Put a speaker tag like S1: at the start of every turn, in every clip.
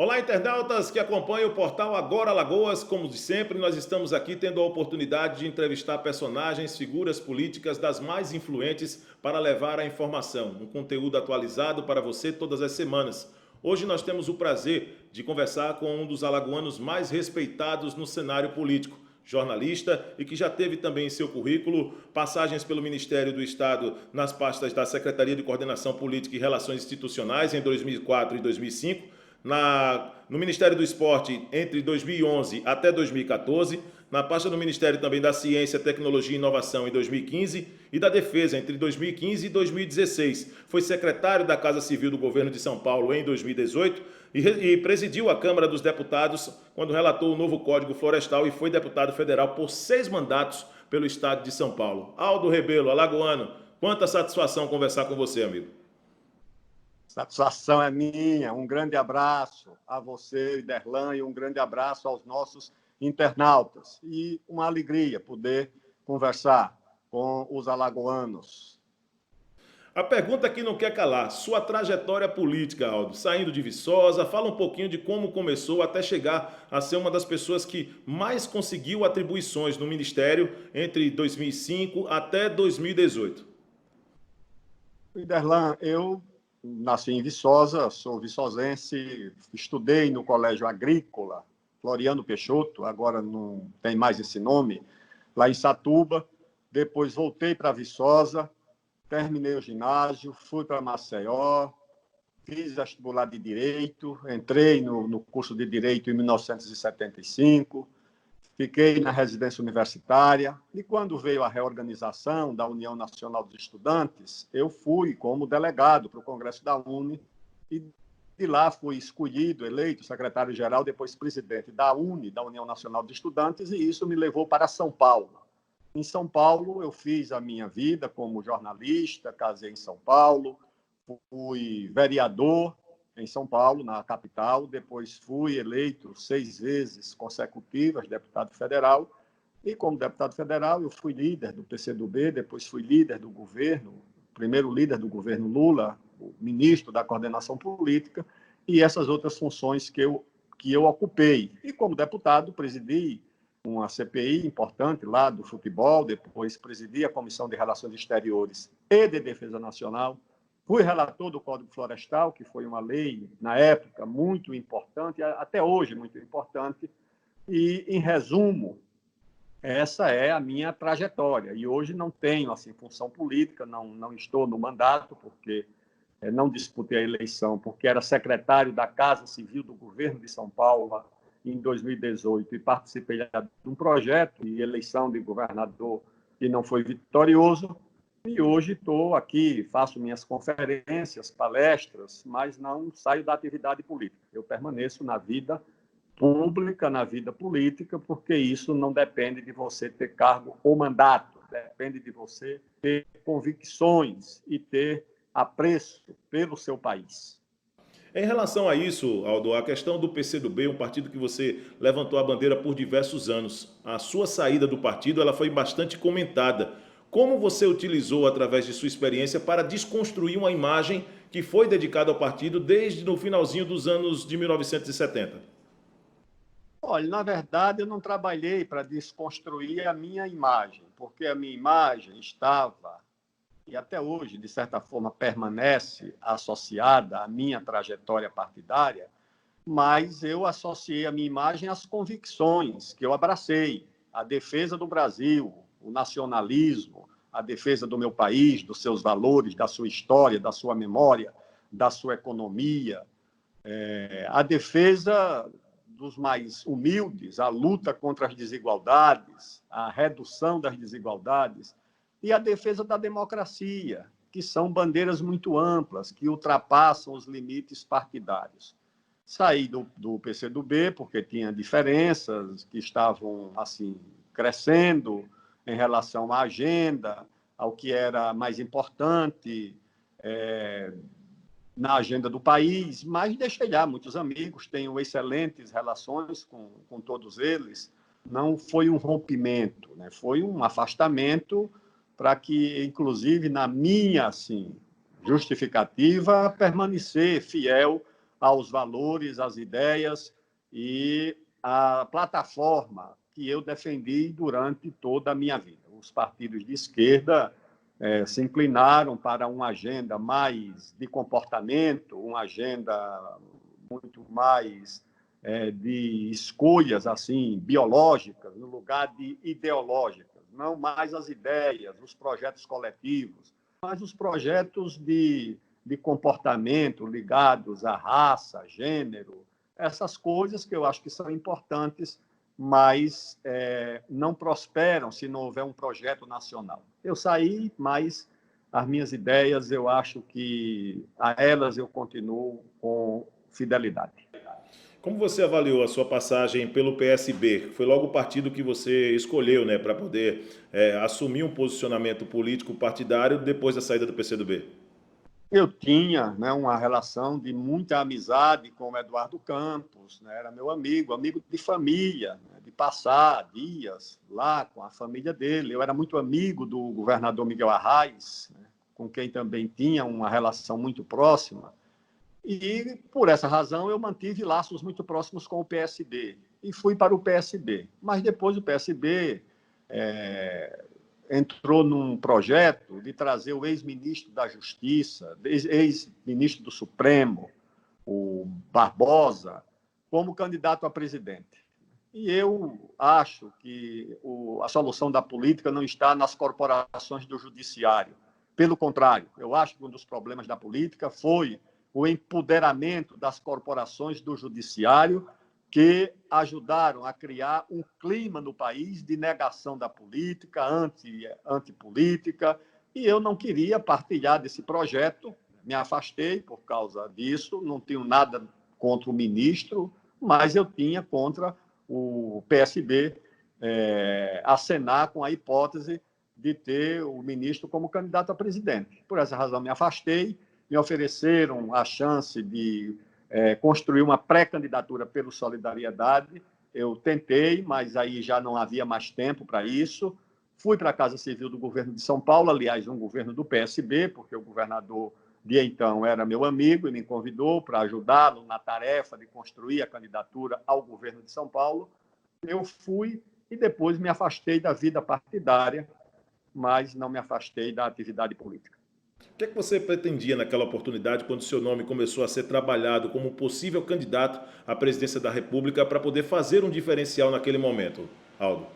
S1: Olá, internautas que acompanham o portal Agora Alagoas. Como de sempre, nós estamos aqui tendo a oportunidade de entrevistar personagens, figuras políticas das mais influentes para levar a informação, um conteúdo atualizado para você todas as semanas. Hoje nós temos o prazer de conversar com um dos alagoanos mais respeitados no cenário político, jornalista e que já teve também em seu currículo passagens pelo Ministério do Estado nas pastas da Secretaria de Coordenação Política e Relações Institucionais em 2004 e 2005, no Ministério do Esporte entre 2011 até 2014, na pasta do Ministério também da Ciência, Tecnologia e Inovação em 2015 e da Defesa entre 2015 e 2016. Foi secretário da Casa Civil do Governo de São Paulo em 2018 e presidiu a Câmara dos Deputados quando relatou o novo Código Florestal e foi deputado federal por 6 mandatos pelo estado de São Paulo. Aldo Rebelo, alagoano, quanta satisfação conversar com você, amigo.
S2: Satisfação é minha. Um grande abraço a você, Derlan, e um grande abraço aos nossos internautas. E uma alegria poder conversar com os alagoanos.
S1: A pergunta que não quer calar, sua trajetória política, Aldo, saindo de Viçosa, fala um pouquinho de como começou até chegar a ser uma das pessoas que mais conseguiu atribuições no Ministério entre 2005 até 2018.
S2: Derlan, eu nasci em Viçosa, sou viçosense, estudei no Colégio Agrícola, Floriano Peixoto, agora não tem mais esse nome, lá em Satuba. Depois voltei para Viçosa, terminei o ginásio, fui para Maceió, fiz vestibular de Direito, entrei no curso de Direito em 1975, fiquei na residência universitária e quando veio a reorganização da União Nacional dos Estudantes, eu fui como delegado para o Congresso da UNE e de lá fui escolhido, eleito secretário-geral, depois presidente da UNE, da União Nacional dos Estudantes, e isso me levou para São Paulo. Em São Paulo, eu fiz a minha vida como jornalista, casei em São Paulo, fui vereador em São Paulo, na capital, depois fui eleito 6 vezes consecutivas deputado federal, e como deputado federal eu fui líder do PCdoB, depois fui líder do governo, primeiro líder do governo Lula, o ministro da coordenação política, e essas outras funções que eu ocupei. E como deputado presidi uma CPI importante lá do futebol, depois presidi a Comissão de Relações Exteriores e de Defesa Nacional, fui relator do Código Florestal, que foi uma lei, na época, muito importante, até hoje muito importante, e, em resumo, essa é a minha trajetória. E hoje não tenho assim, função política, não estou no mandato, porque não disputei a eleição, porque era secretário da Casa Civil do Governo de São Paulo em 2018 e participei de um projeto de eleição de governador que não foi vitorioso. E hoje estou aqui, faço minhas conferências, palestras, mas não saio da atividade política. Eu permaneço na vida pública, na vida política, porque isso não depende de você ter cargo ou mandato, depende de você ter convicções e ter apreço pelo seu país.
S1: Em relação a isso, Aldo, a questão do PCdoB, um partido que você levantou a bandeira por diversos anos, a sua saída do partido ela foi bastante comentada. Como você utilizou, através de sua experiência, para desconstruir uma imagem que foi dedicada ao partido desde o finalzinho dos anos de 1970?
S2: Olha, na verdade, eu não trabalhei para desconstruir a minha imagem, porque a minha imagem estava, e até hoje, de certa forma, permanece associada à minha trajetória partidária, mas eu associei a minha imagem às convicções que eu abracei, a defesa do Brasil, o nacionalismo, a defesa do meu país, dos seus valores, da sua história, da sua memória, da sua economia, a defesa dos mais humildes, a luta contra as desigualdades, a redução das desigualdades e a defesa da democracia, que são bandeiras muito amplas, que ultrapassam os limites partidários. Saí do PCdoB porque tinha diferenças que estavam assim crescendo em relação à agenda, ao que era mais importante na agenda do país, mas deixei lá muitos amigos, tenho excelentes relações com todos eles. Não foi um rompimento, né? Foi um afastamento para que, inclusive, na minha assim, justificativa, permanecer fiel aos valores, às ideias e à plataforma que eu defendi durante toda a minha vida. Os partidos de esquerda se inclinaram para uma agenda mais de comportamento, uma agenda muito mais de escolhas assim biológicas no lugar de ideológicas, não mais as ideias, os projetos coletivos, mas os projetos de comportamento ligados à raça, gênero, essas coisas que eu acho que são importantes, mas não prosperam se não houver um projeto nacional. Eu saí, mas as minhas ideias, eu acho que a elas eu continuo com fidelidade.
S1: Como você avaliou a sua passagem pelo PSB? Foi logo o partido que você escolheu, né, para poder assumir um posicionamento político partidário depois da saída do PCdoB?
S2: Eu tinha, né, uma relação de muita amizade com o Eduardo Campos, né, era meu amigo, amigo de família, né, de passar dias lá com a família dele. Eu era muito amigo do governador Miguel Arraes, né, com quem também tinha uma relação muito próxima. E, por essa razão, eu mantive laços muito próximos com o PSD e fui para o PSB. Mas depois o PSB entrou num projeto de trazer o ex-ministro da Justiça, ex-ministro do Supremo, o Barbosa, como candidato a presidente. E eu acho que a solução da política não está nas corporações do judiciário. Pelo contrário, eu acho que um dos problemas da política foi o empoderamento das corporações do judiciário, que ajudaram a criar um clima no país de negação da política, antipolítica, e eu não queria partilhar desse projeto, me afastei por causa disso, não tenho nada contra o ministro, mas eu tinha contra o PSB acenar com a hipótese de ter o ministro como candidato a presidente. Por essa razão, me afastei, me ofereceram a chance de construir uma pré-candidatura pelo Solidariedade. Eu tentei, mas aí já não havia mais tempo para isso. Fui para a Casa Civil do governo de São Paulo, aliás, um governo do PSB, porque o governador de então era meu amigo e me convidou para ajudá-lo na tarefa de construir a candidatura ao governo de São Paulo. Eu fui e depois me afastei da vida partidária, mas não me afastei da atividade política.
S1: O que é que você pretendia naquela oportunidade, quando seu nome começou a ser trabalhado como possível candidato à presidência da República, para poder fazer um diferencial naquele momento, Aldo?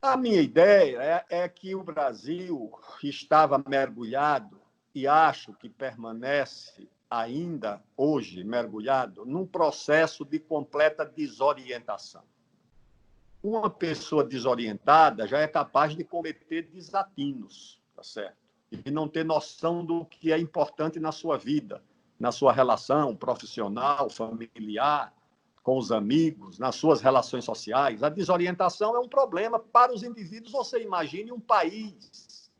S2: A minha ideia é que o Brasil estava mergulhado, e acho que permanece ainda hoje mergulhado, num processo de completa desorientação. Uma pessoa desorientada já é capaz de cometer desatinos, tá certo? E não ter noção do que é importante na sua vida, na sua relação profissional, familiar, com os amigos, nas suas relações sociais. A desorientação é um problema para os indivíduos. Você imagine um país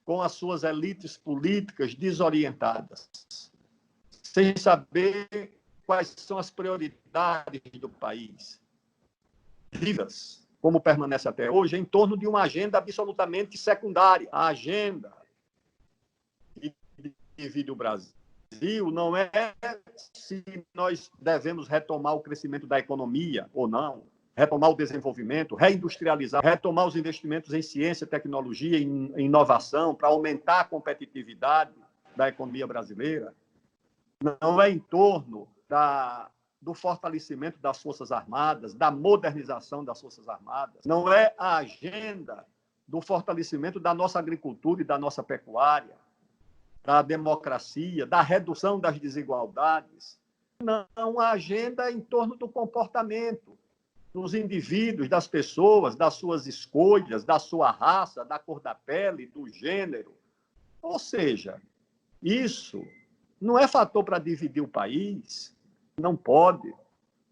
S2: com as suas elites políticas desorientadas, sem saber quais são as prioridades do país, vivas, como permanece até hoje, em torno de uma agenda absolutamente secundária. A agenda que divide o Brasil não é se nós devemos retomar o crescimento da economia ou não, retomar o desenvolvimento, reindustrializar, retomar os investimentos em ciência, tecnologia e inovação para aumentar a competitividade da economia brasileira. Não é em torno do fortalecimento das Forças Armadas, da modernização das Forças Armadas. Não é a agenda do fortalecimento da nossa agricultura e da nossa pecuária, da democracia, da redução das desigualdades. Não, a agenda é em torno do comportamento dos indivíduos, das pessoas, das suas escolhas, da sua raça, da cor da pele, do gênero. Ou seja, isso não é fator para dividir o país, não pode.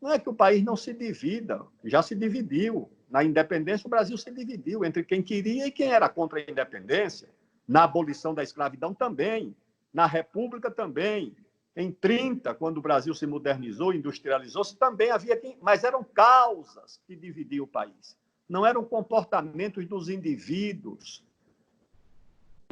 S2: Não é que o país não se divida, já se dividiu. Na independência, o Brasil se dividiu entre quem queria e quem era contra a independência. Na abolição da escravidão também, na República também. Em 30, quando o Brasil se modernizou, industrializou-se, também havia quem... Mas eram causas que dividiam o país. Não eram comportamentos dos indivíduos.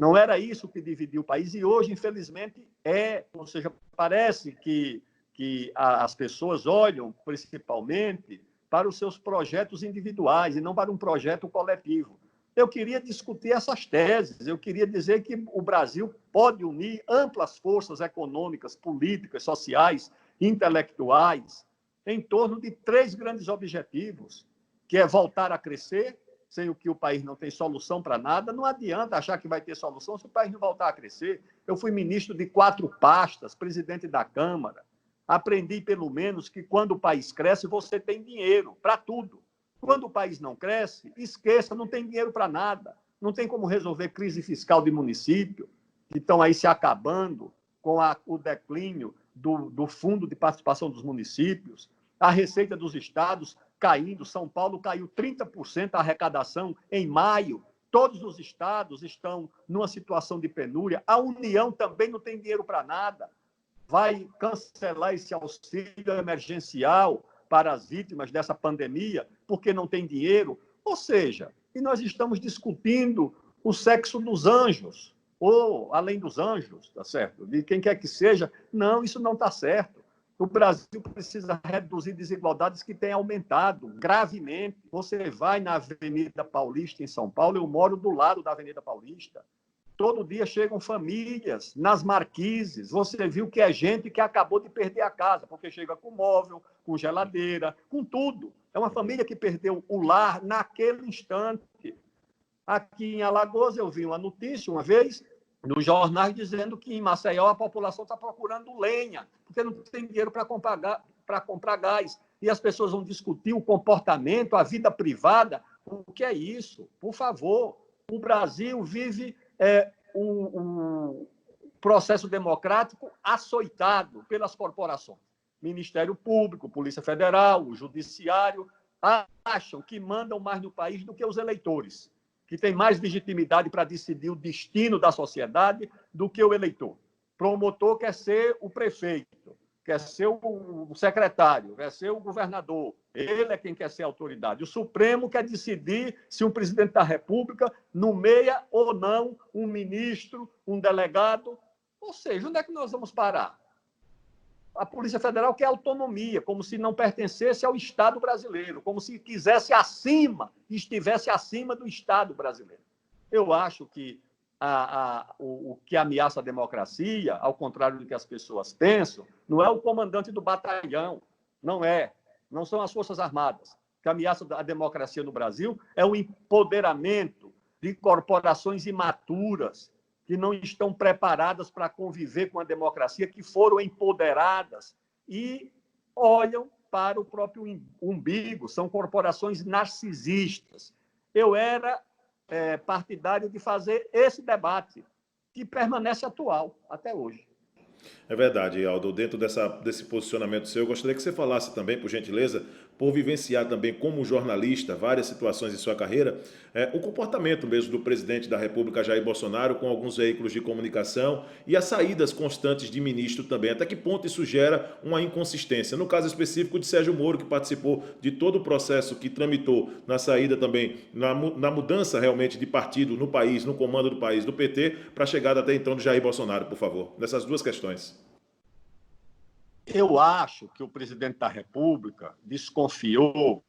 S2: Não era isso que dividia o país. E hoje, infelizmente, é. Ou seja, parece que que as pessoas olham principalmente para os seus projetos individuais e não para um projeto coletivo. Eu queria discutir essas teses, eu queria dizer que o Brasil pode unir amplas forças econômicas, políticas, sociais, intelectuais, em torno de 3 grandes objetivos, que é voltar a crescer, sem o que o país não tem solução para nada. Não adianta achar que vai ter solução se o país não voltar a crescer. Eu fui ministro de 4 pastas, presidente da Câmara. Aprendi, pelo menos, que quando o país cresce, você tem dinheiro para tudo. Quando o país não cresce, esqueça, não tem dinheiro para nada. Não tem como resolver crise fiscal de município, que estão aí se acabando com o declínio do fundo de participação dos municípios, a receita dos estados caindo. São Paulo caiu 30% a arrecadação em maio. Todos os estados estão numa situação de penúria. A União também não tem dinheiro para nada. Vai cancelar esse auxílio emergencial para as vítimas dessa pandemia, porque não tem dinheiro. Ou seja, e nós estamos discutindo o sexo dos anjos, ou além dos anjos, tá certo? De quem quer que seja. Não, isso não está certo. O Brasil precisa reduzir desigualdades que têm aumentado gravemente. Você vai na Avenida Paulista, em São Paulo, eu moro do lado da Avenida Paulista. Todo dia chegam famílias nas marquises. Você viu que é gente que acabou de perder a casa, porque chega com móvel, com geladeira, com tudo. É uma família que perdeu o lar naquele instante. Aqui em Alagoas, eu vi uma notícia uma vez nos jornais dizendo que em Maceió a população está procurando lenha, porque não tem dinheiro para comprar gás. E as pessoas vão discutir o comportamento, a vida privada. O que é isso? Por favor, o Brasil vive um processo democrático açoitado pelas corporações. Ministério Público, Polícia Federal, o Judiciário, acham que mandam mais no país do que os eleitores, que tem mais legitimidade para decidir o destino da sociedade do que o eleitor. Promotor quer ser o prefeito, quer ser o secretário, quer ser o governador. Ele é quem quer ser a autoridade. O Supremo quer decidir se o presidente da República nomeia ou não um ministro, um delegado. Ou seja, onde é que nós vamos parar? A Polícia Federal quer autonomia, como se não pertencesse ao Estado brasileiro, como se quisesse estivesse acima do Estado brasileiro. Eu acho que o que ameaça a democracia, ao contrário do que as pessoas pensam, não é o comandante do batalhão, não são as Forças Armadas. O que ameaça a democracia no Brasil é o empoderamento de corporações imaturas, que não estão preparadas para conviver com a democracia, que foram empoderadas e olham para o próprio umbigo, são corporações narcisistas. Eu era partidário de fazer esse debate, que permanece atual até hoje.
S1: É verdade, Aldo. Dentro desse posicionamento seu, eu gostaria que você falasse também, por gentileza, por vivenciar também como jornalista várias situações em sua carreira, o comportamento mesmo do presidente da República, Jair Bolsonaro, com alguns veículos de comunicação e as saídas constantes de ministro também. Até que ponto isso gera uma inconsistência? No caso específico de Sérgio Moro, que participou de todo o processo que tramitou na saída também, na mudança realmente de partido no país, no comando do país, do PT, para a chegada até então de Jair Bolsonaro, por favor. Nessas duas questões.
S2: Eu acho que o presidente da República desconfiou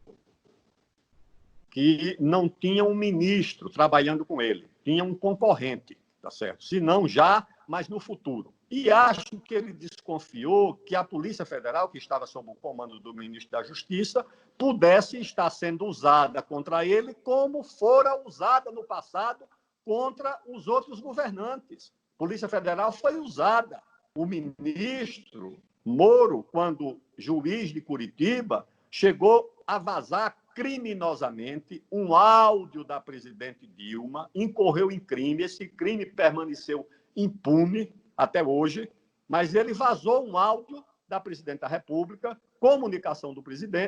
S2: que não tinha um ministro trabalhando com ele, tinha um concorrente, tá certo? Se não já, mas no futuro. E acho que ele desconfiou que a Polícia Federal, que estava sob o comando do ministro da Justiça, pudesse estar sendo usada contra ele como fora usada no passado contra os outros governantes. A Polícia Federal foi usada. O ministro Moro, quando juiz de Curitiba, chegou a vazar criminosamente um áudio da presidente Dilma, incorreu em crime, esse crime permaneceu impune até hoje, mas ele vazou um áudio da presidente da República, comunicação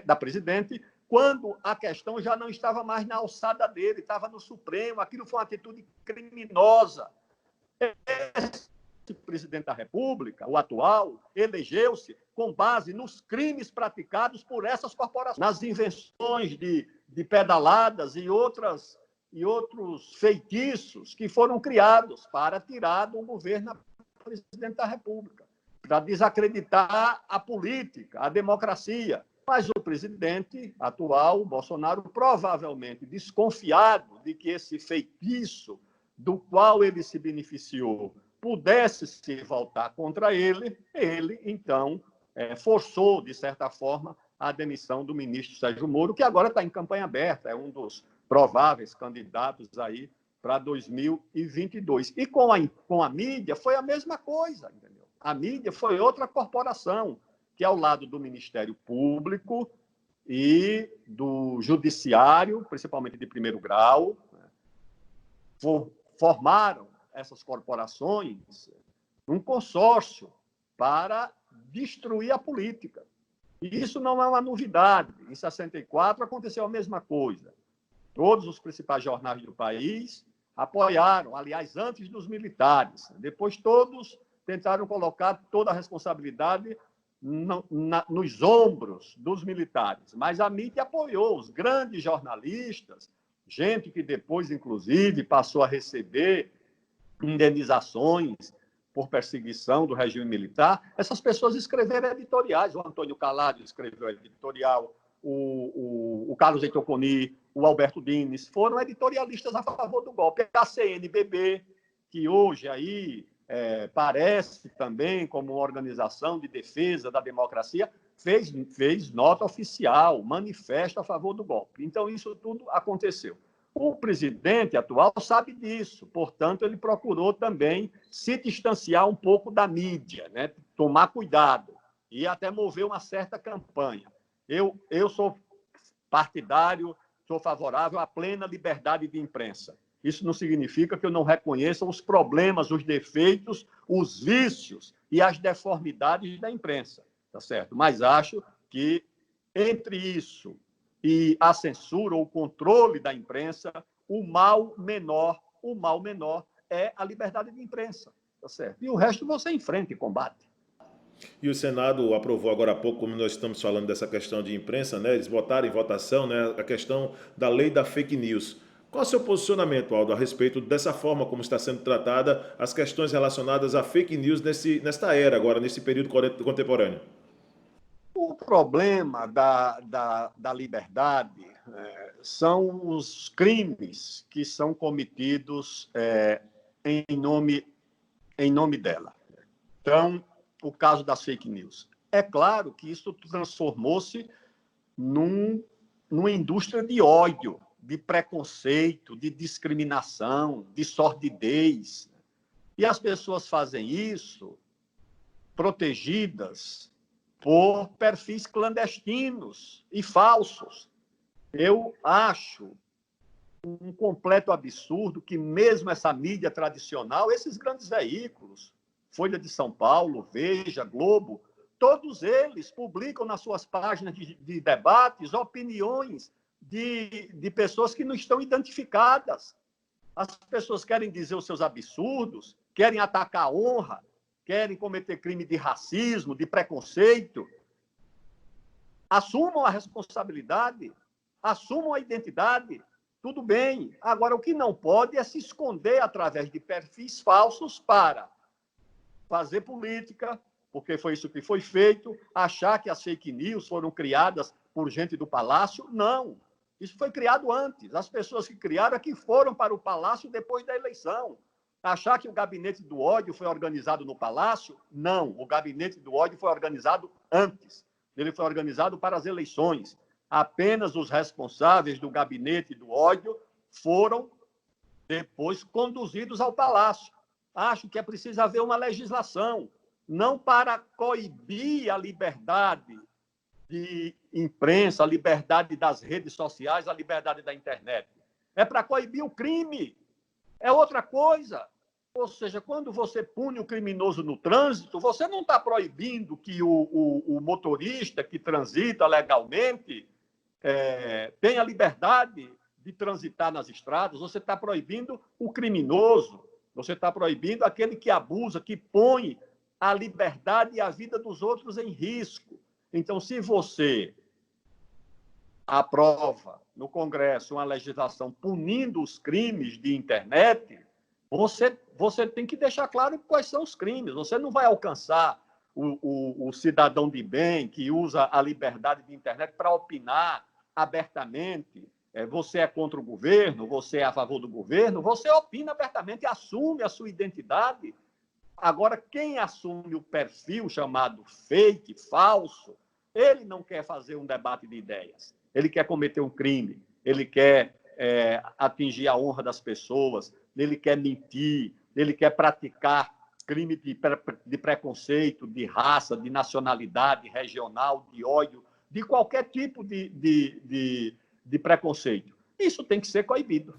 S2: da presidente, quando a questão já não estava mais na alçada dele, estava no Supremo. Aquilo foi uma atitude criminosa. Esse presidente da República, o atual, elegeu-se com base nos crimes praticados por essas corporações, nas invenções de pedaladas e outros feitiços que foram criados para tirar do governo a presidente da República. para desacreditar a política, a democracia. Mas o presidente atual, Bolsonaro, provavelmente desconfiado de que esse feitiço do qual ele se beneficiou pudesse se voltar contra ele, então, forçou, de certa forma, a demissão do ministro Sérgio Moro, que agora está em campanha aberta, é um dos prováveis candidatos aí para 2022. E com a mídia foi a mesma coisa, entendeu? A mídia foi outra corporação, que ao lado do Ministério Público e do Judiciário, principalmente de primeiro grau, formaram essas corporações um consórcio para destruir a política. E isso não é uma novidade. Em 64 aconteceu a mesma coisa. Todos os principais jornais do país apoiaram, aliás, antes dos militares. Depois todos tentaram colocar toda a responsabilidade nos ombros dos militares. Mas a mídia apoiou, os grandes jornalistas, gente que depois, inclusive, passou a receber indenizações por perseguição do regime militar, essas pessoas escreveram editoriais. O Antônio Calado escreveu editorial, o Carlos Heitor Coni, o Alberto Dines, foram editorialistas a favor do golpe. A CNBB, que hoje aí parece também como uma organização de defesa da democracia, fez nota oficial, manifesto a favor do golpe. Então, isso tudo aconteceu. O presidente atual sabe disso, portanto, ele procurou também se distanciar um pouco da mídia, né? Tomar cuidado e até mover uma certa campanha. Eu sou partidário, sou favorável à plena liberdade de imprensa. Isso não significa que eu não reconheça os problemas, os defeitos, os vícios e as deformidades da imprensa, tá certo? Mas acho que entre isso e a censura ou o controle da imprensa, o mal menor é a liberdade de imprensa, tá certo? E o resto você enfrenta e combate.
S1: E o Senado aprovou agora há pouco, como nós estamos falando dessa questão de imprensa, né? Eles votaram em votação, né, a questão da lei da fake news. Qual é o seu posicionamento, Aldo, a respeito dessa forma como está sendo tratada as questões relacionadas a fake news nesta era agora, nesse período contemporâneo?
S2: O problema da liberdade são os crimes que são cometidos em nome dela. Então, o caso das fake news. É claro que isso transformou-se numa indústria de ódio, de preconceito, de discriminação, de sordidez. E as pessoas fazem isso protegidas por perfis clandestinos e falsos. Eu acho um completo absurdo que mesmo essa mídia tradicional, esses grandes veículos, Folha de São Paulo, Veja, Globo, todos eles publicam nas suas páginas de debates opiniões de pessoas que não estão identificadas. As pessoas querem dizer os seus absurdos, querem atacar a honra, querem cometer crime de racismo, de preconceito. Assumam a responsabilidade, assumam a identidade, tudo bem. Agora, o que não pode é se esconder através de perfis falsos para fazer política, porque foi isso que foi feito, achar que as fake news foram criadas por gente do Palácio. Não, isso foi criado antes. As pessoas que criaram é que foram para o Palácio depois da eleição. Achar que o gabinete do ódio foi organizado no Palácio? Não, o gabinete do ódio foi organizado antes. Ele foi organizado para as eleições. Apenas os responsáveis do gabinete do ódio foram depois conduzidos ao Palácio. Acho que é preciso haver uma legislação, não para coibir a liberdade de imprensa, a liberdade das redes sociais, a liberdade da internet. É para coibir o crime. É outra coisa. Ou seja, quando você pune o criminoso no trânsito, você não está proibindo que o motorista que transita legalmente tenha liberdade de transitar nas estradas, você está proibindo o criminoso, você está proibindo aquele que abusa, que põe a liberdade e a vida dos outros em risco. Então, se você aprova no Congresso uma legislação punindo os crimes de internet, você tem que deixar claro quais são os crimes. Você não vai alcançar o cidadão de bem que usa a liberdade de internet para opinar abertamente. Você é contra o governo, você é a favor do governo, você opina abertamente, assume a sua identidade. Agora, quem assume o perfil chamado fake, falso, ele não quer fazer um debate de ideias. Ele quer cometer um crime, ele quer atingir a honra das pessoas, ele quer mentir, ele quer praticar crime de preconceito, de raça, de nacionalidade, regional, de ódio, de qualquer tipo de preconceito. Isso tem que ser coibido.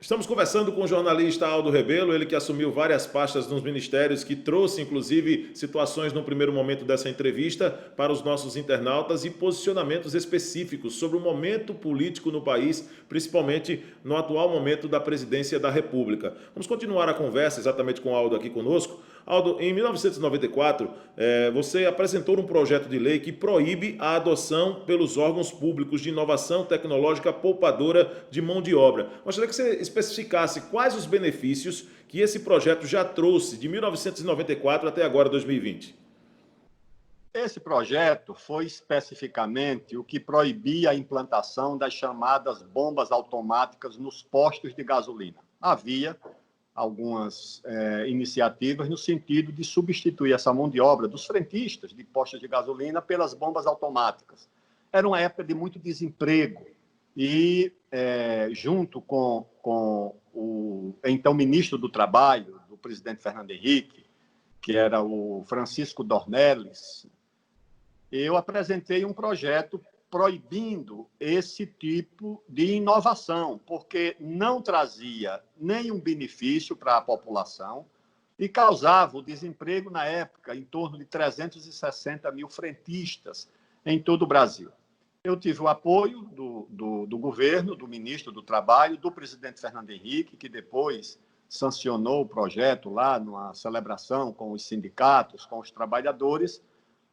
S1: Estamos conversando com o jornalista Aldo Rebelo, ele que assumiu várias pastas nos ministérios, que trouxe, inclusive, situações no primeiro momento dessa entrevista para os nossos internautas e posicionamentos específicos sobre o momento político no país, principalmente no atual momento da presidência da República. Vamos continuar a conversa exatamente com o Aldo aqui conosco. Aldo, em 1994, você apresentou um projeto de lei que proíbe a adoção pelos órgãos públicos de inovação tecnológica poupadora de mão de obra. Gostaria que você especificasse quais os benefícios que esse projeto já trouxe de 1994 até agora, 2020.
S2: Esse projeto foi especificamente o que proibia a implantação das chamadas bombas automáticas nos postos de gasolina. Havia algumas iniciativas no sentido de substituir essa mão de obra dos frentistas de postos de gasolina pelas bombas automáticas. Era uma época de muito desemprego e, junto com o então ministro do Trabalho, do presidente Fernando Henrique, que era o Francisco Dornelles, eu apresentei um projeto proibindo esse tipo de inovação, porque não trazia nenhum benefício para a população e causava o desemprego, na época, em torno de 360 mil frentistas em todo o Brasil. Eu tive o apoio do governo, do ministro do Trabalho, do presidente Fernando Henrique, que depois sancionou o projeto lá numa celebração com os sindicatos, com os trabalhadores.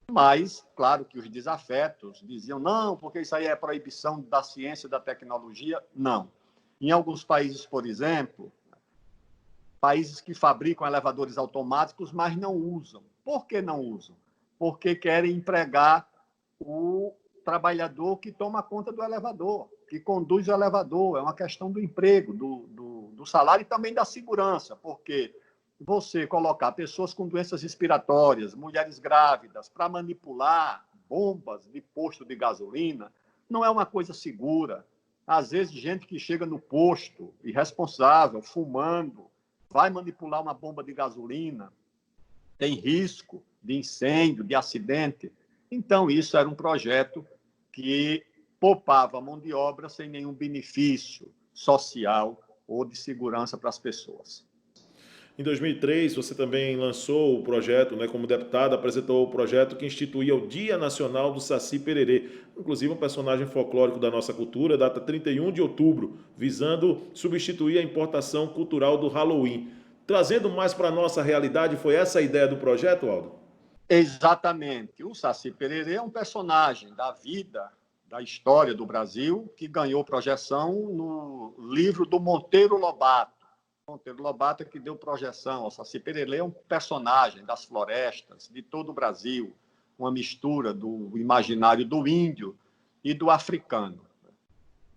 S2: Mas, claro que os desafetos diziam, não, porque isso aí é proibição da ciência e da tecnologia. Não. Em alguns países, por exemplo, países que fabricam elevadores automáticos, mas não usam. Por que não usam? Porque querem empregar o trabalhador que toma conta do elevador, que conduz o elevador. É uma questão do emprego, do salário e também da segurança, porque você colocar pessoas com doenças respiratórias, mulheres grávidas, para manipular bombas de posto de gasolina, não é uma coisa segura. Às vezes, gente que chega no posto, irresponsável, fumando, vai manipular uma bomba de gasolina, tem risco de incêndio, de acidente. Então, isso era um projeto que poupava a mão de obra sem nenhum benefício social ou de segurança para as pessoas.
S1: Em 2003, você também lançou o projeto, como deputado, apresentou o projeto que instituía o Dia Nacional do Saci Pererê, inclusive um personagem folclórico da nossa cultura, data 31 de outubro, visando substituir a importação cultural do Halloween. Trazendo mais para a nossa realidade, foi essa a ideia do projeto, Aldo?
S2: Exatamente. O Saci Pererê é um personagem da vida, da história do Brasil, que ganhou projeção no livro do Monteiro Lobato. Monteiro Lobato é que deu projeção ao Saci Pererê, é um personagem das florestas de todo o Brasil, uma mistura do imaginário do índio e do africano.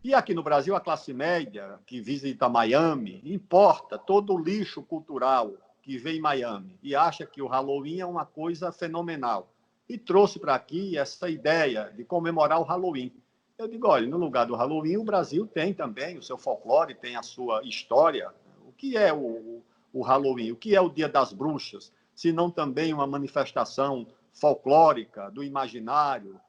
S2: E aqui no Brasil, a classe média, que visita Miami, importa todo o lixo cultural que vem em Miami e acha que o Halloween é uma coisa fenomenal. E trouxe para aqui essa ideia de comemorar o Halloween. Eu digo, olha, no lugar do Halloween, o Brasil tem também o seu folclore, tem a sua história. O que é o Halloween? O que é o Dia das Bruxas? Se não também uma manifestação folclórica do imaginário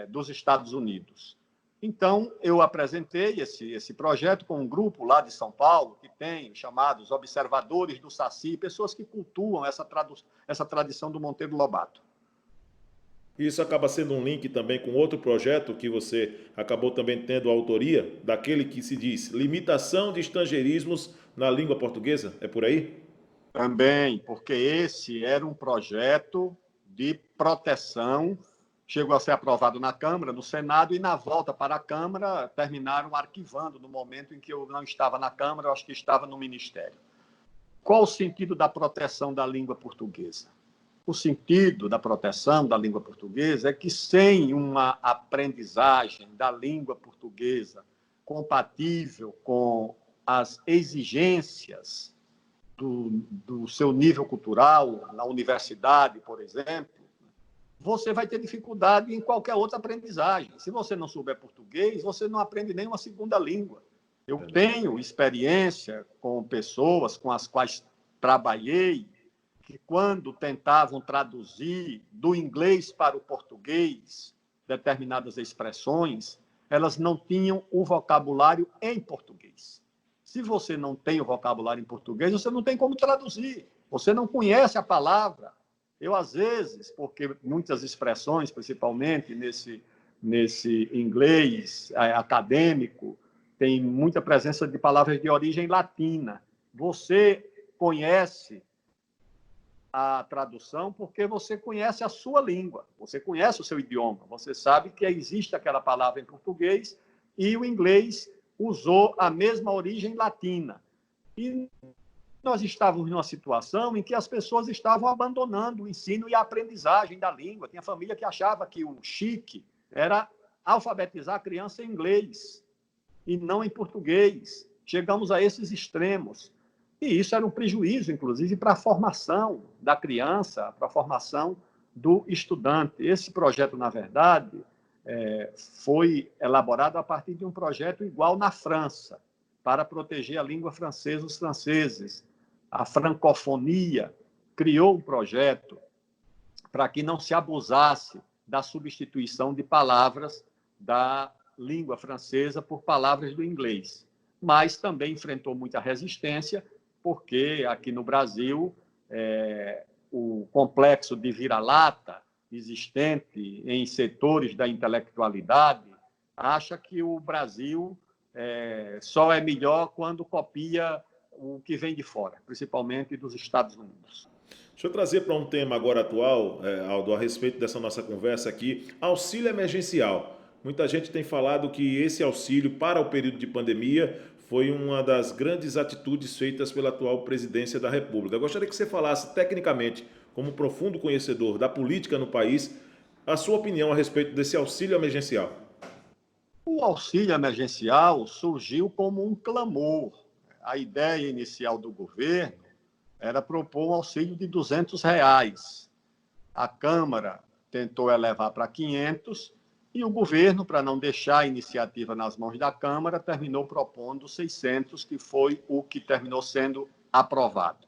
S2: dos Estados Unidos. Então, eu apresentei esse projeto com um grupo lá de São Paulo, que tem chamados Observadores do Saci, pessoas que cultuam essa tradição do Monteiro Lobato.
S1: Isso acaba sendo um link também com outro projeto que você acabou também tendo a autoria, daquele que se diz Limitação de Estrangeirismos na Língua Portuguesa, é por aí?
S2: Também, porque esse era um projeto de proteção, chegou a ser aprovado na Câmara, no Senado, e na volta para a Câmara terminaram arquivando no momento em que eu não estava na Câmara, eu acho que estava no Ministério. Qual o sentido da proteção da língua portuguesa? O sentido da proteção da língua portuguesa é que, sem uma aprendizagem da língua portuguesa compatível com as exigências do seu nível cultural, na universidade, por exemplo, você vai ter dificuldade em qualquer outra aprendizagem. Se você não souber português, você não aprende nenhuma segunda língua. Eu tenho experiência com pessoas com as quais trabalhei, que quando tentavam traduzir do inglês para o português determinadas expressões, elas não tinham o vocabulário em português. Se você não tem o vocabulário em português, você não tem como traduzir. Você não conhece a palavra. Eu, às vezes, porque muitas expressões, principalmente nesse inglês acadêmico, tem muita presença de palavras de origem latina. Você conhece a tradução porque você conhece a sua língua, você conhece o seu idioma, você sabe que existe aquela palavra em português e o inglês usou a mesma origem latina. E nós estávamos numa situação em que as pessoas estavam abandonando o ensino e a aprendizagem da língua. Tinha família que achava que o chique era alfabetizar a criança em inglês e não em português. Chegamos a esses extremos. E isso era um prejuízo, inclusive, para a formação da criança, para a formação do estudante. Esse projeto, na verdade, foi elaborado a partir de um projeto igual na França, para proteger a língua francesa, os franceses. A francofonia criou um projeto para que não se abusasse da substituição de palavras da língua francesa por palavras do inglês. Mas também enfrentou muita resistência, porque aqui no Brasil o complexo de vira-lata existente em setores da intelectualidade acha que o Brasil só é melhor quando copia o que vem de fora, principalmente dos Estados Unidos.
S1: Deixa eu trazer para um tema agora atual, Aldo, a respeito dessa nossa conversa aqui, auxílio emergencial. Muita gente tem falado que esse auxílio para o período de pandemia foi uma das grandes atitudes feitas pela atual presidência da República. Eu gostaria que você falasse tecnicamente, como profundo conhecedor da política no país, a sua opinião a respeito desse auxílio emergencial.
S2: O auxílio emergencial surgiu como um clamor. A ideia inicial do governo era propor um auxílio de R$ 200. A Câmara tentou elevar para 500 e o governo, para não deixar a iniciativa nas mãos da Câmara, terminou propondo 600, que foi o que terminou sendo aprovado.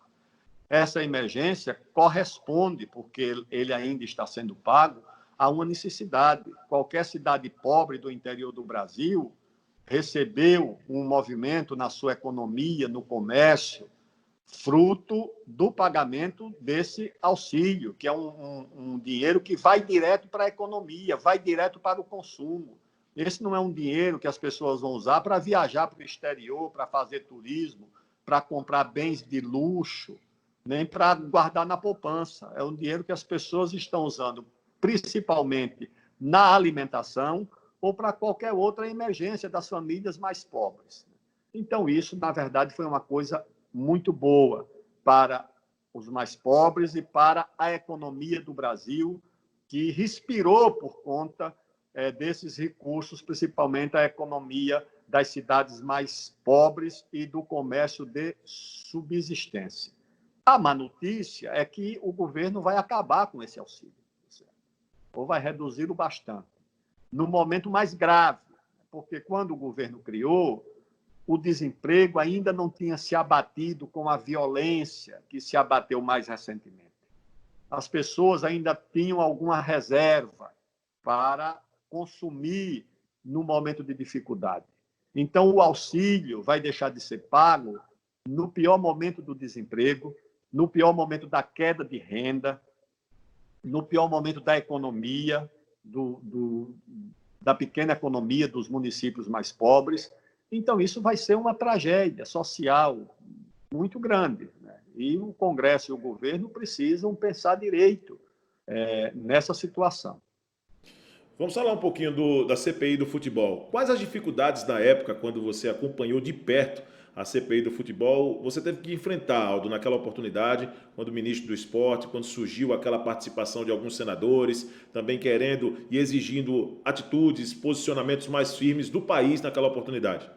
S2: Essa emergência corresponde, porque ele ainda está sendo pago, a uma necessidade. Qualquer cidade pobre do interior do Brasil recebeu um movimento na sua economia, no comércio, fruto do pagamento desse auxílio, que é um dinheiro que vai direto para a economia, vai direto para o consumo. Esse não é um dinheiro que as pessoas vão usar para viajar para o exterior, para fazer turismo, para comprar bens de luxo, nem para guardar na poupança. É um dinheiro que as pessoas estão usando principalmente na alimentação ou para qualquer outra emergência das famílias mais pobres. Então, isso, na verdade, foi uma coisa muito boa para os mais pobres e para a economia do Brasil, que respirou por conta desses recursos, principalmente a economia das cidades mais pobres e do comércio de subsistência. A má notícia é que o governo vai acabar com esse auxílio, ou vai reduzi-lo bastante, no momento mais grave, porque quando o governo criou, o desemprego ainda não tinha se abatido com a violência que se abateu mais recentemente. As pessoas ainda tinham alguma reserva para consumir no momento de dificuldade. Então, o auxílio vai deixar de ser pago no pior momento do desemprego, no pior momento da queda de renda, no pior momento da economia, da pequena economia dos municípios mais pobres. Então, isso vai ser uma tragédia social muito grande, né? E o Congresso e o governo precisam pensar direito nessa situação.
S1: Vamos falar um pouquinho da CPI do futebol. Quais as dificuldades na época, quando você acompanhou de perto a CPI do futebol. Você teve que enfrentar, Aldo, naquela oportunidade, quando ministro do Esporte, quando surgiu aquela participação de alguns senadores, também querendo e exigindo atitudes, posicionamentos mais firmes do país naquela oportunidade.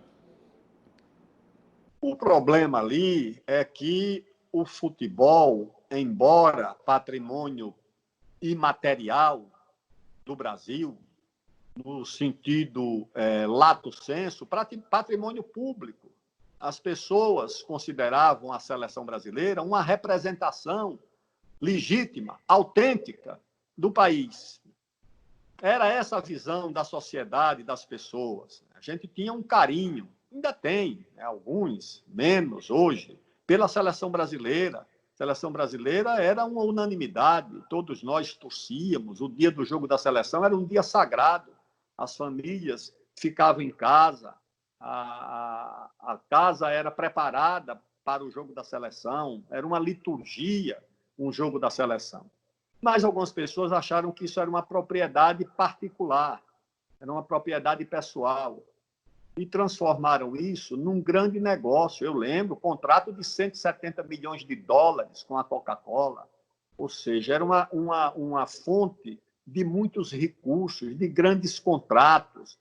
S2: O problema ali é que o futebol, embora patrimônio imaterial do Brasil, no sentido lato sensu, patrimônio público. As pessoas consideravam a seleção brasileira uma representação legítima, autêntica do país. Era essa a visão da sociedade, das pessoas. A gente tinha um carinho, ainda tem, alguns, menos hoje, pela seleção brasileira. A seleção brasileira era uma unanimidade, todos nós torcíamos. O dia do jogo da seleção era um dia sagrado. As famílias ficavam em casa, a casa era preparada para o jogo da seleção, era uma liturgia um jogo da seleção. Mas algumas pessoas acharam que isso era uma propriedade particular, era uma propriedade pessoal, e transformaram isso num grande negócio. Eu lembro, contrato de 170 milhões de dólares com a Coca-Cola, ou seja, era uma fonte de muitos recursos, de grandes contratos.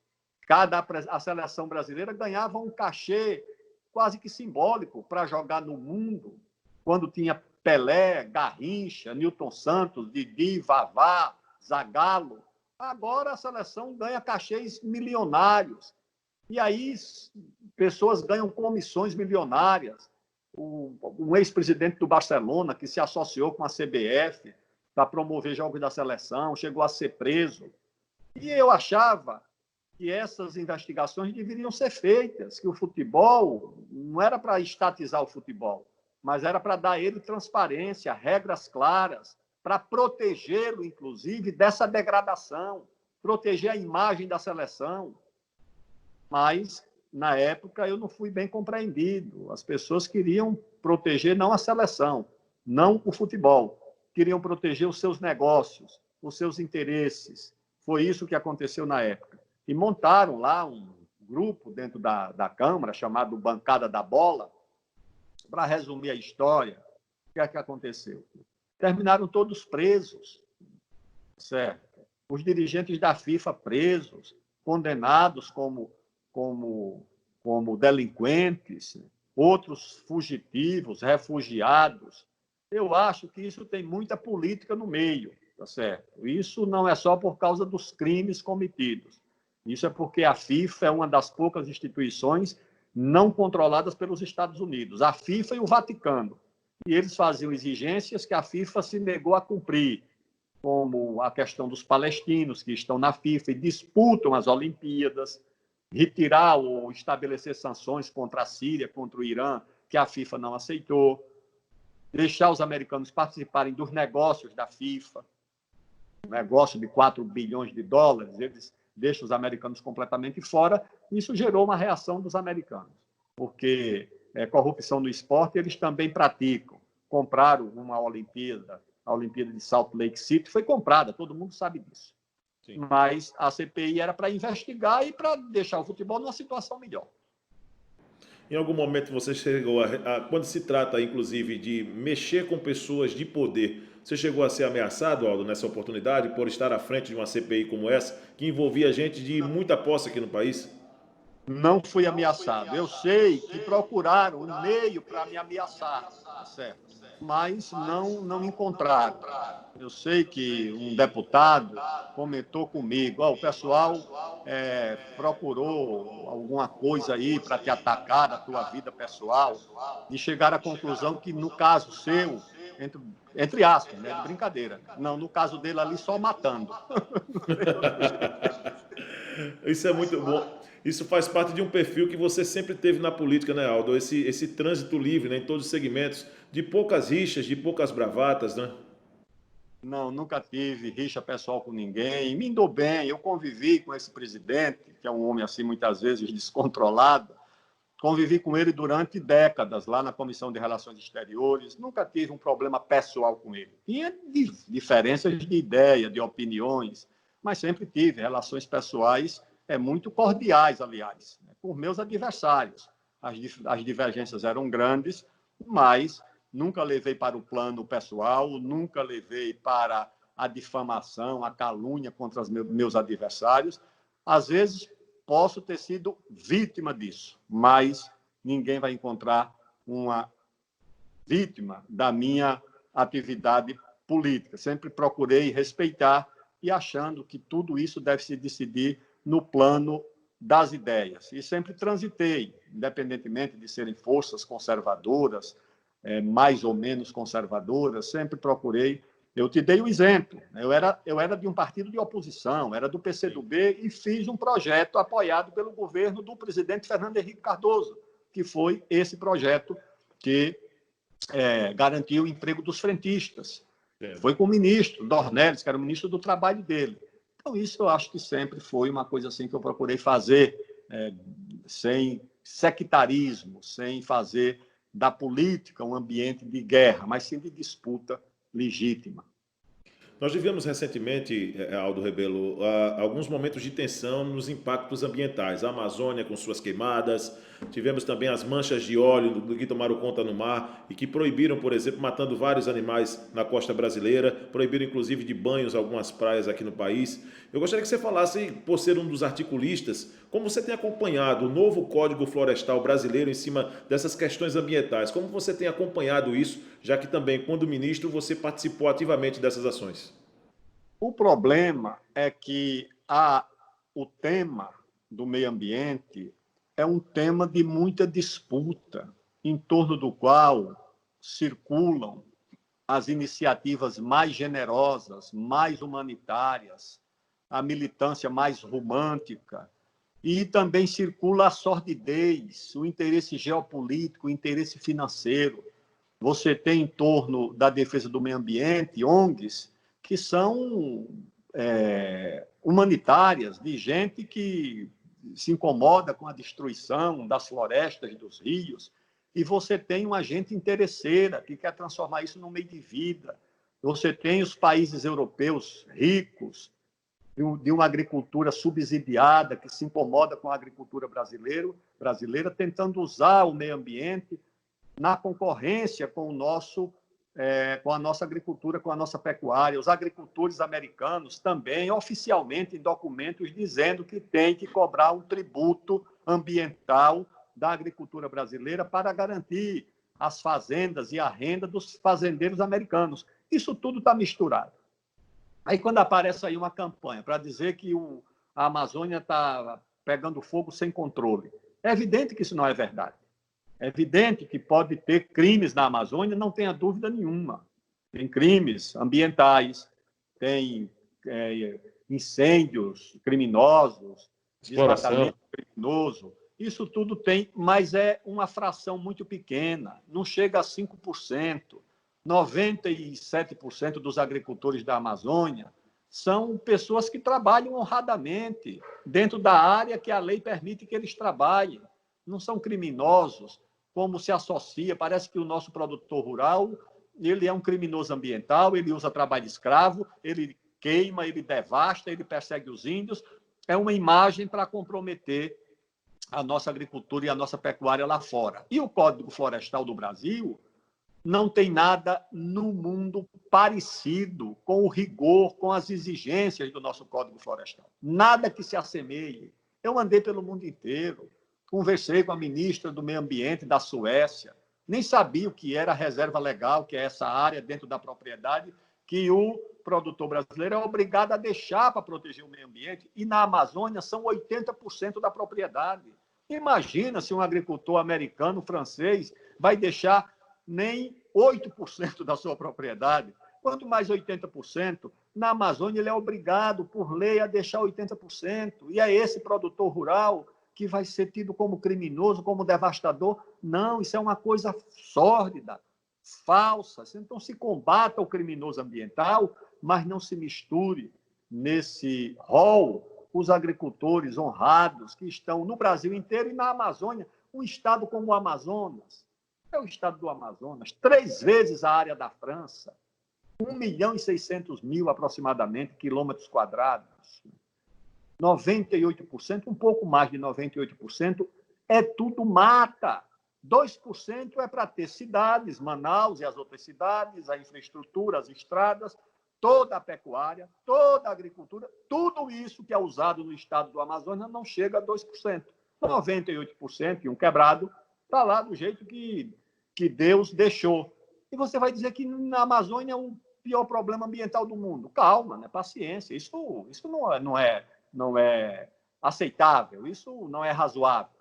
S2: A seleção brasileira ganhava um cachê quase que simbólico para jogar no mundo, quando tinha Pelé, Garrincha, Nilton Santos, Didi, Vavá, Zagallo. Agora a seleção ganha cachês milionários. E aí pessoas ganham comissões milionárias. Um ex-presidente do Barcelona, que se associou com a CBF para promover jogos da seleção, chegou a ser preso. E eu achava que essas investigações deveriam ser feitas, que o futebol não era para estatizar o futebol, mas era para dar a ele transparência, regras claras, para protegê-lo, inclusive, dessa degradação, proteger a imagem da seleção. Mas, na época, eu não fui bem compreendido. As pessoas queriam proteger não a seleção, não o futebol, queriam proteger os seus negócios, os seus interesses. Foi isso que aconteceu na época. E montaram lá um grupo dentro da Câmara, chamado Bancada da Bola. Para resumir a história, o que é que aconteceu? Terminaram todos presos, certo? Os dirigentes da FIFA presos, condenados como delinquentes, outros fugitivos, refugiados. Eu acho que isso tem muita política no meio, tá certo? Isso não é só por causa dos crimes cometidos. Isso é porque a FIFA é uma das poucas instituições não controladas pelos Estados Unidos, a FIFA e o Vaticano. E eles faziam exigências que a FIFA se negou a cumprir, como a questão dos palestinos que estão na FIFA e disputam as Olimpíadas, retirar ou estabelecer sanções contra a Síria, contra o Irã, que a FIFA não aceitou, deixar os americanos participarem dos negócios da FIFA, um negócio de 4 bilhões de dólares, eles deixam os americanos completamente fora. Isso gerou uma reação dos americanos, porque corrupção no esporte eles também praticam. Compraram uma Olimpíada, a Olimpíada de Salt Lake City foi comprada, todo mundo sabe disso. Sim. Mas a CPI era para investigar e para deixar o futebol numa situação melhor.
S1: Em algum momento você chegou quando se trata, inclusive, de mexer com pessoas de poder, você chegou a ser ameaçado, Aldo, nessa oportunidade, por estar à frente de uma CPI como essa, que envolvia gente de muita posse aqui no país?
S2: Não fui ameaçado. Eu sei que procuraram um meio para me ameaçar, certo? Mas não encontraram. Eu sei que um deputado comentou comigo, o pessoal procurou alguma coisa aí para te atacar da tua vida pessoal, e chegaram à conclusão que no caso seu, entre aspas, né, de brincadeira, não, no caso dele ali só matando.
S1: Isso é muito bom. Isso faz parte de um perfil que você sempre teve na política, né, Aldo? Esse trânsito livre, né, em todos os segmentos, de poucas rixas, de poucas bravatas, né?
S2: Não, nunca tive rixa pessoal com ninguém. Me dou bem, eu convivi com esse presidente, que é um homem assim muitas vezes descontrolado. Convivi com ele durante décadas lá na Comissão de Relações Exteriores. Nunca tive um problema pessoal com ele. Tinha diferenças de ideia, de opiniões, mas sempre tive relações pessoais muito cordiais, aliás, com meus adversários. as divergências eram grandes, mas nunca levei para o plano pessoal, nunca levei para a difamação, a calúnia contra os meus adversários. Às vezes, posso ter sido vítima disso, mas ninguém vai encontrar uma vítima da minha atividade política. Sempre procurei respeitar e achando que tudo isso deve se decidir no plano das ideias. E sempre transitei, independentemente de serem forças conservadoras, mais ou menos conservadoras, sempre procurei. Eu te dei o exemplo. Eu era de um partido de oposição, era do PCdoB e fiz um projeto apoiado pelo governo do presidente Fernando Henrique Cardoso, que foi esse projeto que garantiu o emprego dos frentistas. Foi com o ministro Dornelles, que era o ministro do trabalho dele. Então, isso eu acho que sempre foi uma coisa assim que eu procurei fazer sem sectarismo, sem fazer da política um ambiente de guerra, mas sim de disputa legítima.
S1: Nós vivemos recentemente, Aldo Rebelo, alguns momentos de tensão nos impactos ambientais. A Amazônia com suas queimadas, tivemos também as manchas de óleo que tomaram conta no mar e que proibiram, por exemplo, matando vários animais na costa brasileira, proibiram inclusive de banhos algumas praias aqui no país. Eu gostaria que você falasse, por ser um dos articulistas, como você tem acompanhado o novo Código Florestal brasileiro em cima dessas questões ambientais, como você tem acompanhado isso, já que também, quando ministro, você participou ativamente dessas ações.
S2: O problema é que o tema do meio ambiente é um tema de muita disputa, em torno do qual circulam as iniciativas mais generosas, mais humanitárias, a militância mais romântica, e também circula a sordidez, o interesse geopolítico, o interesse financeiro. Você tem em torno da defesa do meio ambiente ONGs que são humanitárias, de gente que se incomoda com a destruição das florestas e dos rios, e você tem uma gente interesseira que quer transformar isso num meio de vida. Você tem os países europeus ricos, de uma agricultura subsidiada, que se incomoda com a agricultura brasileira, tentando usar o meio ambiente na concorrência com com a nossa agricultura, com a nossa pecuária. Os agricultores americanos também, oficialmente, em documentos, dizendo que tem que cobrar um tributo ambiental da agricultura brasileira para garantir as fazendas e a renda dos fazendeiros americanos. Isso tudo está misturado. Aí, quando aparece aí uma campanha para dizer que a Amazônia está pegando fogo sem controle, é evidente que isso não é verdade. É evidente que pode ter crimes na Amazônia, não tenha dúvida nenhuma. Tem crimes ambientais, tem incêndios criminosos, desmatamento criminoso. Isso tudo tem, mas é uma fração muito pequena, não chega a 5%. 97% dos agricultores da Amazônia são pessoas que trabalham honradamente dentro da área que a lei permite que eles trabalhem. Não são criminosos, como se associa. Parece que o nosso produtor rural ele é um criminoso ambiental, ele usa trabalho escravo, ele queima, ele devasta, ele persegue os índios. É uma imagem para comprometer a nossa agricultura e a nossa pecuária lá fora. E o Código Florestal do Brasil não tem nada no mundo parecido com o rigor, com as exigências do nosso Código Florestal. Nada que se assemelhe. Eu andei pelo mundo inteiro, conversei com a ministra do Meio Ambiente da Suécia, nem sabia o que era a reserva legal, que é essa área dentro da propriedade que o produtor brasileiro é obrigado a deixar para proteger o meio ambiente, e na Amazônia são 80% da propriedade. Imagina se um agricultor americano, francês, vai deixar nem 8% da sua propriedade, quanto mais 80%. Na Amazônia, ele é obrigado, por lei, a deixar 80%. E é esse produtor rural que vai ser tido como criminoso, como devastador. Não, isso é uma coisa sórdida, falsa. Então, se combata o criminoso ambiental, mas não se misture nesse rol os agricultores honrados que estão no Brasil inteiro e na Amazônia. Um estado como o Amazonas, é o estado do Amazonas, 3 vezes a área da França, 1.600.000 aproximadamente quilômetros quadrados, 98%, um pouco mais de 98%, é tudo mata. 2% é para ter cidades, Manaus e as outras cidades, a infraestrutura, as estradas, toda a pecuária, toda a agricultura, tudo isso que é usado no estado do Amazonas não chega a 2%. 98% e um quebrado está lá do jeito que Deus deixou. E você vai dizer que na Amazônia é o pior problema ambiental do mundo. Calma, né? Paciência. Isso não é aceitável, isso não é razoável.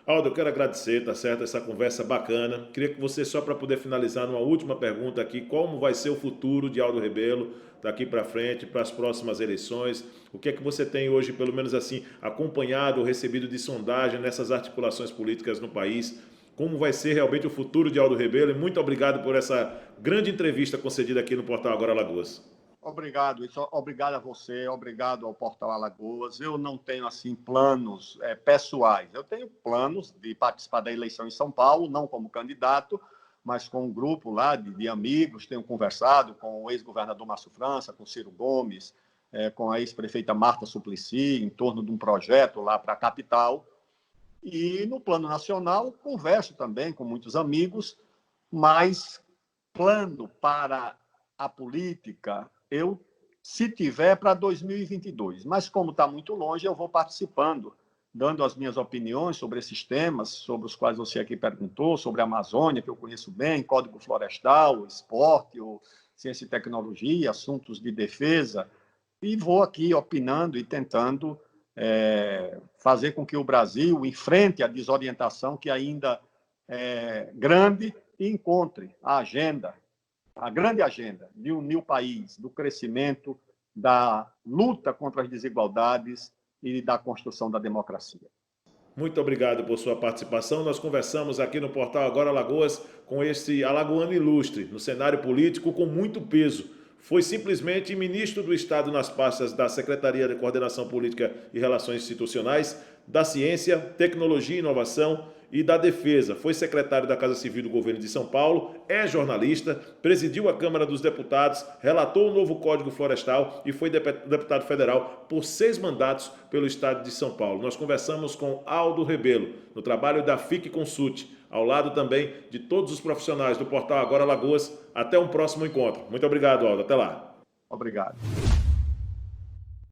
S1: Aldo, eu quero agradecer, tá certo, essa conversa bacana. Queria que você, só para poder finalizar, numa última pergunta aqui, como vai ser o futuro de Aldo Rebelo daqui para frente, para as próximas eleições? O que é que você tem hoje, pelo menos assim, acompanhado ou recebido de sondagem nessas articulações políticas no país? Como vai ser realmente o futuro de Aldo Rebelo? E muito obrigado por essa grande entrevista concedida aqui no Portal Agora Alagoas.
S2: Obrigado, obrigado a você, obrigado ao Portal Alagoas. Eu não tenho, assim, planos pessoais. Eu tenho planos de participar da eleição em São Paulo, não como candidato, mas com um grupo lá de amigos. Tenho conversado com o ex-governador Márcio França, com Ciro Gomes, com a ex-prefeita Marta Suplicy, em torno de um projeto lá para a capital. E no plano nacional, converso também com muitos amigos, mas plano para a política, se tiver, para 2022. Mas, como está muito longe, eu vou participando, dando as minhas opiniões sobre esses temas, sobre os quais você aqui perguntou, sobre a Amazônia, que eu conheço bem, Código Florestal, esporte, ciência e tecnologia, assuntos de defesa, e vou aqui opinando e tentando fazer com que o Brasil enfrente a desorientação que ainda é grande e encontre a grande agenda de unir o país, do crescimento, da luta contra as desigualdades e da construção da democracia.
S1: Muito obrigado por sua participação. Nós conversamos aqui no Portal Agora Alagoas com esse alagoano ilustre, no cenário político com muito peso. Foi simplesmente ministro do Estado nas pastas da Secretaria de Coordenação Política e Relações Institucionais, da Ciência, Tecnologia e Inovação e da Defesa. Foi secretário da Casa Civil do Governo de São Paulo, é jornalista, presidiu a Câmara dos Deputados, relatou o novo Código Florestal e foi deputado federal por 6 mandatos pelo Estado de São Paulo. Nós conversamos com Aldo Rebelo, no trabalho da FIC Consult, ao lado também de todos os profissionais do Portal Agora Alagoas. Até um próximo encontro. Muito obrigado, Aldo. Até lá.
S2: Obrigado.